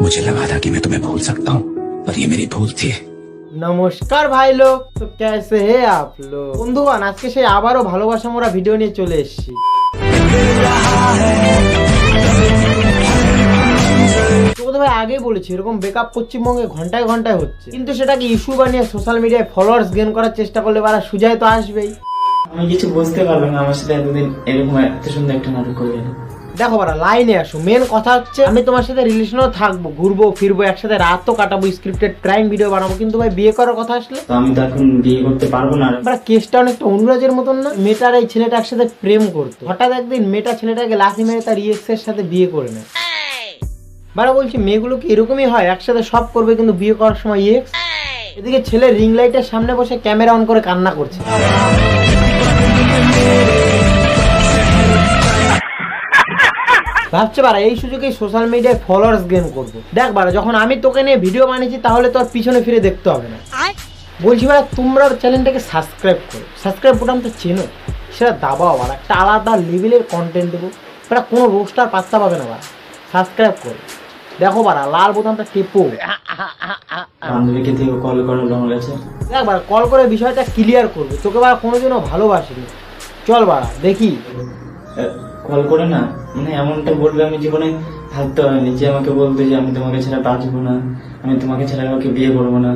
मुझे लगा था कि मैं तुम्हें भूल सकता हूँ, पर ये मेरी भूल थी। নমস্কার ভাই লোক, তো কেসে হে আপ লোক? বন্ধুগণ, আজকে সেই আবারও ভালোবাসা মোরা ভিডিও নিয়ে চলে এসেছি। তো ভাই আগেই বলেছি, এরকম বেকআপ পশ্চিমবঙ্গে ঘন্টায় ঘন্টায় হচ্ছে, কিন্তু সেটাকে ইস্যু বানিয়ে সোশ্যাল মিডিয়ায় ফলোয়ার্স গেইন করার চেষ্টা করলে বারা সুজায় তো আসবেই। আমি কিছু বুঝতে পারলাম না, আমার সাথে এতদিন এরকম এত সুন্দর একটা নাটক করলে। দেখো বারা, লাইনে আসো। মেন কথা হচ্ছে, আমি তোমার সাথে রিলেশনেও থাকবো, ঘুরবো ফিরবো, একসাথে রাতও কাটাবো, স্ক্রিপ্টেড ক্রাইম ভিডিও বানাবো, কিন্তু ভাই বিয়ে করার কথা আসলে তো আমি তো এখন বিয়ে করতে পারবো না। বারা কেসটা অনেকটা অনুরাজের মতন না? মেয়েটার এই ছেলেটা একসাথে প্রেম করতো, হঠাৎ একদিন মেয়েটা ছেলেটাকে লাথি মেরে তার ইএক্স এর সাথে বিয়ে করে নেয়। বারা বলছি, মেয়েগুলো কি এরকমই হয়? একসাথে সব করবে কিন্তু বিয়ে করার সময় ইএক্স। এদিকে ছেলে রিং লাইটের সামনে বসে ক্যামেরা অন করে কান্না করছে। ভাবছে বারা এই সুযোগে সোশ্যাল মিডিয়ায় ফলোয়ার্স গেইন করবো। দেখ বারা, যখন আমি তোকে নিয়ে ভিডিও বানিয়েছি তাহলে তো আর পিছনে ফিরে দেখতে হবে না। বলছি বারা, তোমরা চ্যানেলটাকে সাবস্ক্রাইব করো, সাবস্ক্রাইব বোতামটা চেনো, সেটা দাবাও বারা, একটা আলাদা লেভেলের কন্টেন্ট দেবো। বারা কোনো রোস্টার পাত্তা পাবে না বারা, সাবস্ক্রাইব করো। দেখো বারা, লাল বোতামটা টেপো। বান্ধবীকে থেকে কল করো আমার কাছে। দেখ বারা, কল করে বিষয়টা ক্লিয়ার করবে, তোকে বারা কোনোদিনও ভালোবাসিনি। চল বারা দেখি। কল করে না, মানে এমনটা বলবে আমি জীবনে থাকতে হয়নি, যে আমাকে বলতে যে আমি তোমাকে ছাড়া বাঁচবো না, আমি তোমাকে ছাড়া কাউকে বিয়ে করবো না।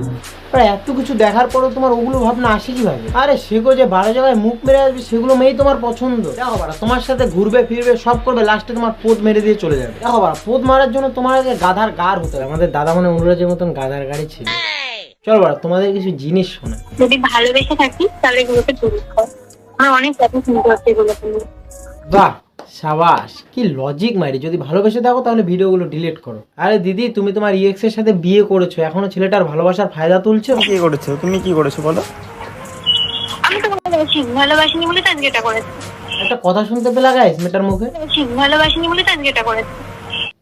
এত কিছু দেখার পরও তোমার ওগুলো ভাবনা আসে কিভাবে? আরে সেগো যে 12 জায়গায় মুখ মেরে আসবে, সেগুলো মেয়েই তোমার পছন্দ। দেখো বারা, তোমার সাথে ঘুরবে ফিরবে সব করবে, লাস্টে তোমার পোদ মেরে দিয়ে চলে যাবে। দেখো বারা, পোদ মারার জন্য তোমার আগে গাধার গার হতে হবে। আমাদের দাদা মানে অনুরাজের মতন গাধার গাড়ি ছিল। চল বারা, তোমাদের কিছু জিনিস শোনা। যদি ভালোবেসে থাকি তাহলে এগুলোকে ডিলিট কর। আমার অনেক কথা শুনতে হচ্ছে এগুলো শুনে। বাহ সাবাস, কি লজিক মারি। যদি ভালোবেসে থাকো তাহলে ভিডিওগুলো ডিলিট করো। আরে দিদি, তুমি তোমার ইএক্স এর সাথে বিয়ে করেছো, এখনো ছেলেটার ভালোবাসার ফায়দা তুলছো? কি করেছো তুমি? কি করেছো বলো? আমি তো ভালোবাসিনি বলে তো আজকে এটা করেছি। একটা কথা শুনতে পেলা গাইস মেটার মুখে? ভালোবাসিনি বলে তো আজকে এটা করেছি।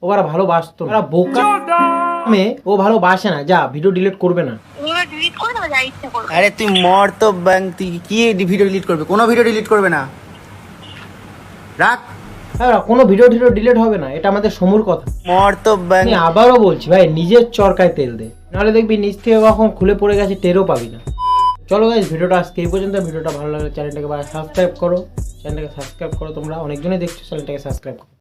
ওরা ভালোবাসতো, ওরা বোকা মেয়ে, ও ভালোবাসে না। যা, ভিডিও ডিলিট করবে না। এবার ডিলিট করে দেবো, যা ইচ্ছা করবে। আরে তুই মর তো ব্যাংক, তুই কি ভিডিও ডিলিট করবে? কোনো ভিডিও ডিলিট করবে না, রাখ। হ্যাঁ, কোনো ভিডিও ডিলিট হবে না, এটা আমাদের সমুর কথা। মর তো ব্যাংক। আমি আবারও বলছি ভাই, নিজের চরকায় তেল দে, নাহলে দেখবি নিচ থেকে কখন খুলে পড়ে গেছে টেরও পাবি না। চলো গাইস, ভিডিওটা আজকে এই পর্যন্ত। ভিডিওটা ভালো লাগলে চ্যানেলটাকে সাবস্ক্রাইব করো, তোমরা অনেকজনই দেখছো, চ্যানেলটাকে সাবস্ক্রাইব করো।